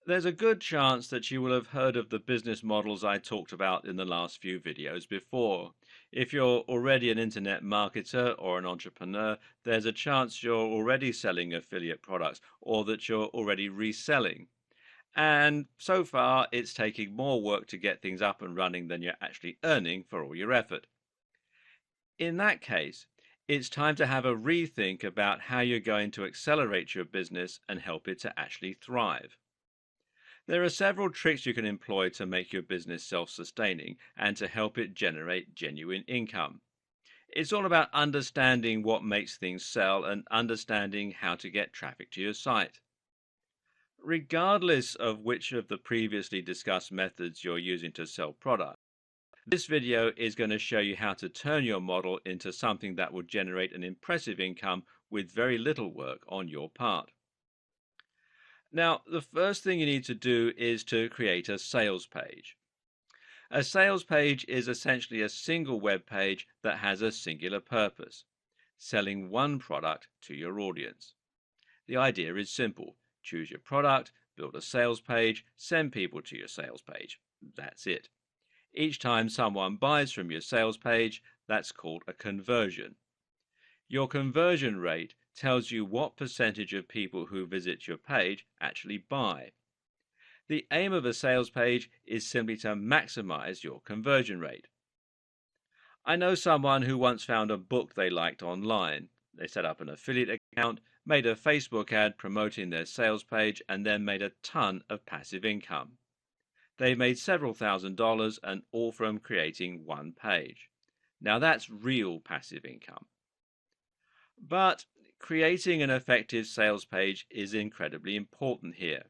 There's a good chance that you will have heard of the business models I talked about in the last few videos before. If you're already an internet marketer or an entrepreneur, there's a chance you're already selling affiliate products or that you're already reselling. And so far, it's taking more work to get things up and running than you're actually earning for all your effort. In that case, it's time to have a rethink about how you're going to accelerate your business and help it to actually thrive. There are several tricks you can employ to make your business self sustaining and to help it generate genuine income. It's all about understanding what makes things sell and understanding how to get traffic to your site. Regardless of which of the previously discussed methods you're using to sell products, this video is going to show you how to turn your model into something that will generate an impressive income with very little work on your part. Now, the first thing you need to do is to create a sales page. A sales page is essentially a single web page that has a singular purpose, selling one product to your audience. The idea is simple. Choose your product, build a sales page, send people to your sales page. That's it. Each time someone buys from your sales page, that's called a conversion. Your conversion rate tells you what percentage of people who visit your page actually buy. The aim of a sales page is simply to maximize your conversion rate. I know someone who once found a book they liked online. They set up an affiliate account, made a Facebook ad promoting their sales page, and then made a ton of passive income. They made several $1,000s, and all from creating one page. Now that's real passive income. But creating an effective sales page is incredibly important here.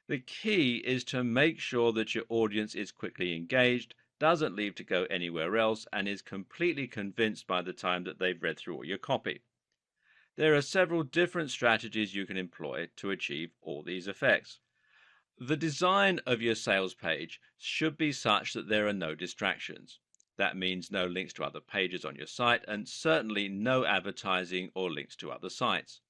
The key is to make sure that your audience is quickly engaged, doesn't leave to go anywhere else, and is completely convinced by the time that they've read through all your copy. There are several different strategies you can employ to achieve all these effects. The design of your sales page should be such that there are no distractions. That means no links to other pages on your site and certainly no advertising or links to other sites.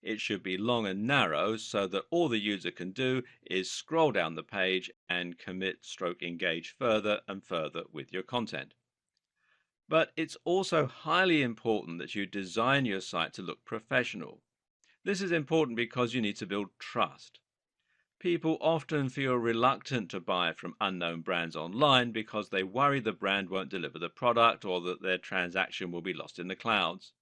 It should be long and narrow so that all the user can do is scroll down the page and engage further and further with your content. But it's also highly important that you design your site to look professional. This is important because you need to build trust. People often feel reluctant to buy from unknown brands online because they worry the brand won't deliver the product or that their transaction will be lost in the clouds.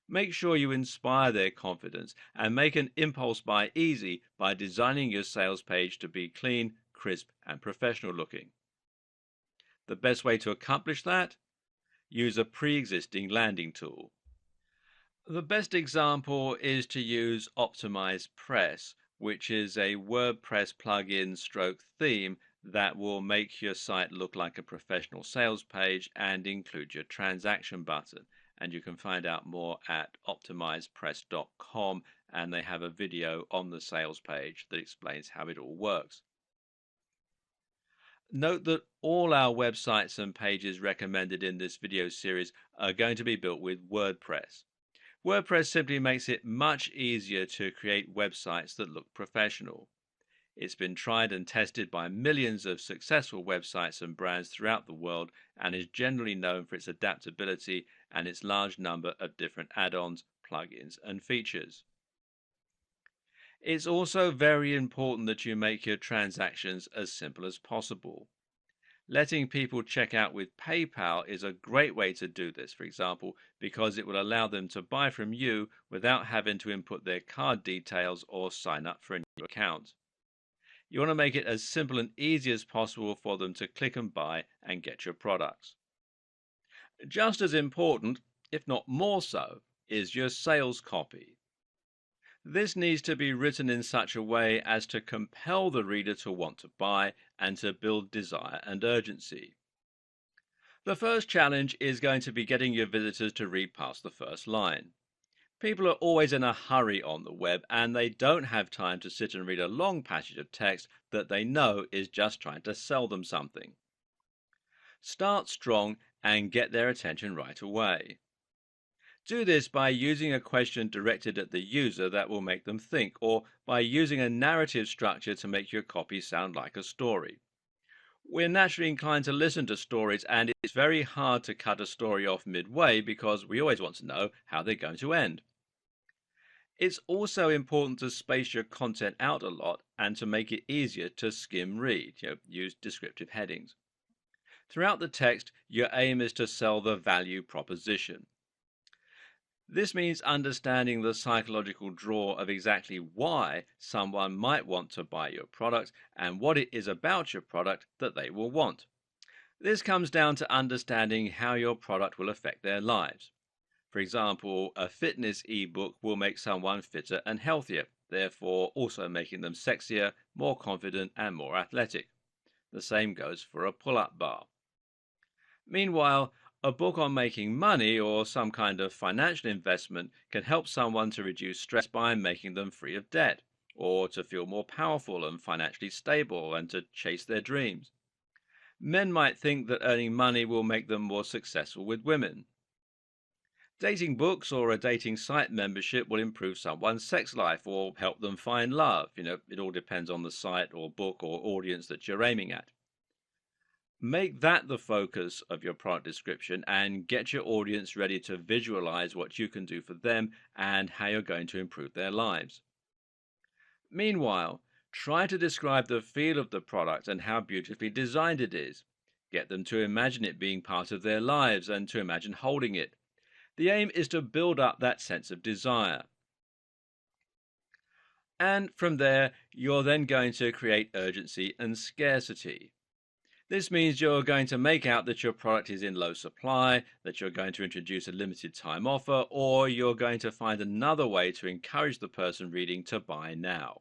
Make sure you inspire their confidence and make an impulse buy easy by designing your sales page to be clean, crisp, and professional looking. The best way to accomplish that? Use a pre-existing landing tool. The best example is to use Optimize Press, which is a WordPress plugin stroke theme that will make your site look like a professional sales page and include your transaction button. And you can find out more at optimizepress.com, and they have a video on the sales page that explains how it all works. Note that all our websites and pages recommended in this video series are going to be built with WordPress. WordPress simply makes it much easier to create websites that look professional. It's been tried and tested by millions of successful websites and brands throughout the world and is generally known for its adaptability and its large number of different add-ons, plugins, and features. It's also very important that you make your transactions as simple as possible. Letting people check out with PayPal is a great way to do this, for example, because it will allow them to buy from you without having to input their card details or sign up for a new account. You want to make it as simple and easy as possible for them to click and buy and get your products. Just as important, if not more so, is your sales copy. This needs to be written in such a way as to compel the reader to want to buy and to build desire and urgency. The first challenge is going to be getting your visitors to read past the first line. People are always in a hurry on the web and they don't have time to sit and read a long passage of text that they know is just trying to sell them something. Start strong and get their attention right away. Do this by using a question directed at the user that will make them think, or by using a narrative structure to make your copy sound like a story. We're naturally inclined to listen to stories, and it's very hard to cut a story off midway because we always want to know how they're going to end. It's also important to space your content out a lot and to make it easier to skim read. Use descriptive headings. Throughout the text, your aim is to sell the value proposition. This means understanding the psychological draw of exactly why someone might want to buy your product and what it is about your product that they will want. This comes down to understanding how your product will affect their lives. For example, a fitness ebook will make someone fitter and healthier, therefore also making them sexier, more confident, and more athletic. The same goes for a pull-up bar. Meanwhile, a book on making money or some kind of financial investment can help someone to reduce stress by making them free of debt, or to feel more powerful and financially stable and to chase their dreams. Men might think that earning money will make them more successful with women. Dating books or a dating site membership will improve someone's sex life or help them find love. It all depends on the site or book or audience that you're aiming at. Make that the focus of your product description and get your audience ready to visualize what you can do for them and how you're going to improve their lives. Meanwhile, try to describe the feel of the product and how beautifully designed it is. Get them to imagine it being part of their lives and to imagine holding it. The aim is to build up that sense of desire. And from there, you're then going to create urgency and scarcity. This means you're going to make out that your product is in low supply, that you're going to introduce a limited time offer, or you're going to find another way to encourage the person reading to buy now.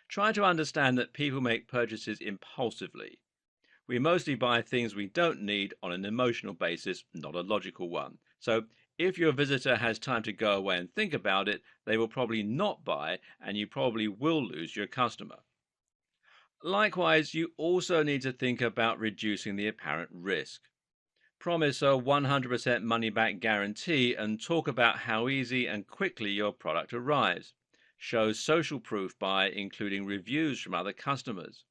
Try to understand that people make purchases impulsively. We mostly buy things we don't need on an emotional basis, not a logical one. So if your visitor has time to go away and think about it, they will probably not buy, and you probably will lose your customer. Likewise, you also need to think about reducing the apparent risk. Promise a 100% money-back guarantee and talk about how easy and quickly your product arrives. Show social proof by including reviews from other customers.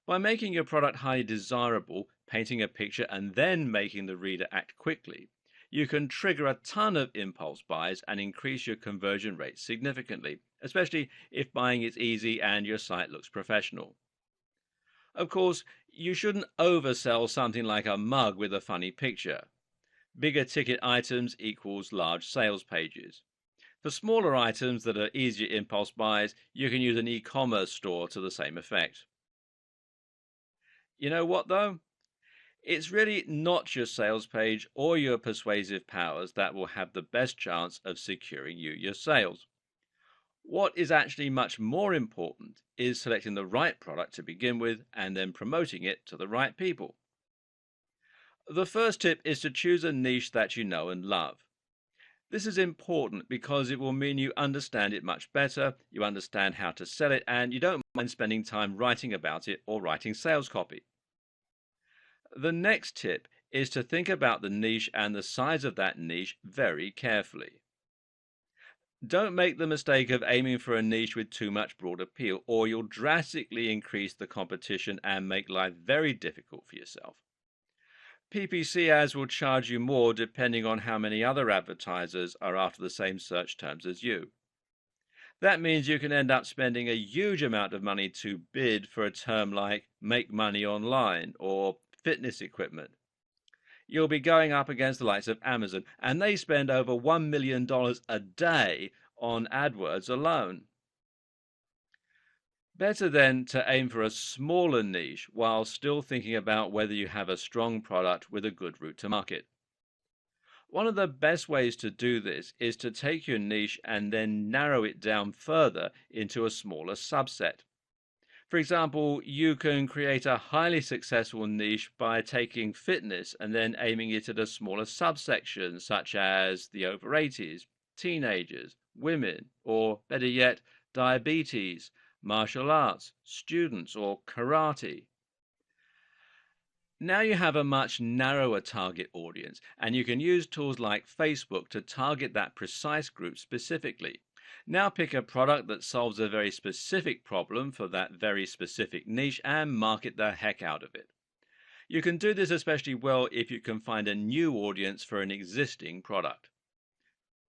By making your product highly desirable, painting a picture, and then making the reader act quickly, you can trigger a ton of impulse buys and increase your conversion rate significantly, especially if buying is easy and your site looks professional. Of course, you shouldn't oversell something like a mug with a funny picture. Bigger ticket items equals large sales pages. For smaller items that are easier impulse buys, you can use an e-commerce store to the same effect. You know what though? It's really not your sales page or your persuasive powers that will have the best chance of securing you your sales. What is actually much more important is selecting the right product to begin with and then promoting it to the right people. The first tip is to choose a niche that you know and love. This is important because it will mean you understand it much better, you understand how to sell it, and you don't mind spending time writing about it or writing sales copy. The next tip is to think about the niche and the size of that niche very carefully. Don't make the mistake of aiming for a niche with too much broad appeal, or you'll drastically increase the competition and make life very difficult for yourself. PPC ads will charge you more depending on how many other advertisers are after the same search terms as you. That means you can end up spending a huge amount of money to bid for a term like make money online or fitness equipment. You'll be going up against the likes of Amazon, and they spend over $1 million a day on AdWords alone. Better then to aim for a smaller niche while still thinking about whether you have a strong product with a good route to market. One of the best ways to do this is to take your niche and then narrow it down further into a smaller subset. For example, you can create a highly successful niche by taking fitness and then aiming it at a smaller subsection, such as the over 80s, teenagers, women, or better yet, diabetes, martial arts, students, or karate. Now you have a much narrower target audience, and you can use tools like Facebook to target that precise group specifically. Now pick a product that solves a very specific problem for that very specific niche and market the heck out of it. You can do this especially well if you can find a new audience for an existing product.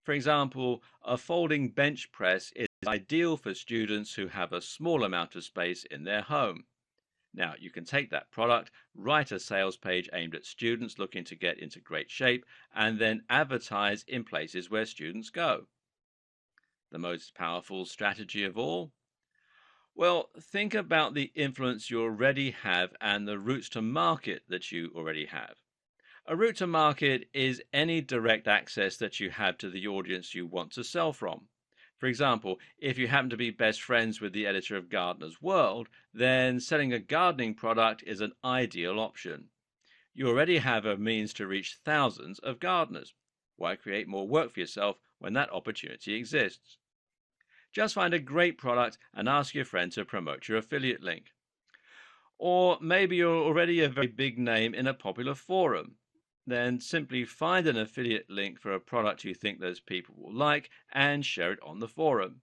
For example, a folding bench press is ideal for students who have a small amount of space in their home. Now, you can take that product, write a sales page aimed at students looking to get into great shape, and then advertise in places where students go. The most powerful strategy of all? Well, think about the influence you already have and the routes to market that you already have. A route to market is any direct access that you have to the audience you want to sell from. For example, if you happen to be best friends with the editor of Gardener's World, then selling a gardening product is an ideal option. You already have a means to reach thousands of gardeners. Why create more work for yourself when that opportunity exists? Just find a great product and ask your friend to promote your affiliate link. Or maybe you're already a very big name in a popular forum. Then simply find an affiliate link for a product you think those people will like and share it on the forum.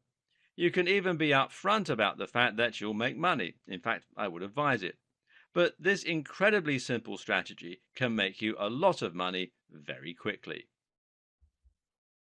You can even be upfront about the fact that you'll make money. In fact, I would advise it. But this incredibly simple strategy can make you a lot of money very quickly.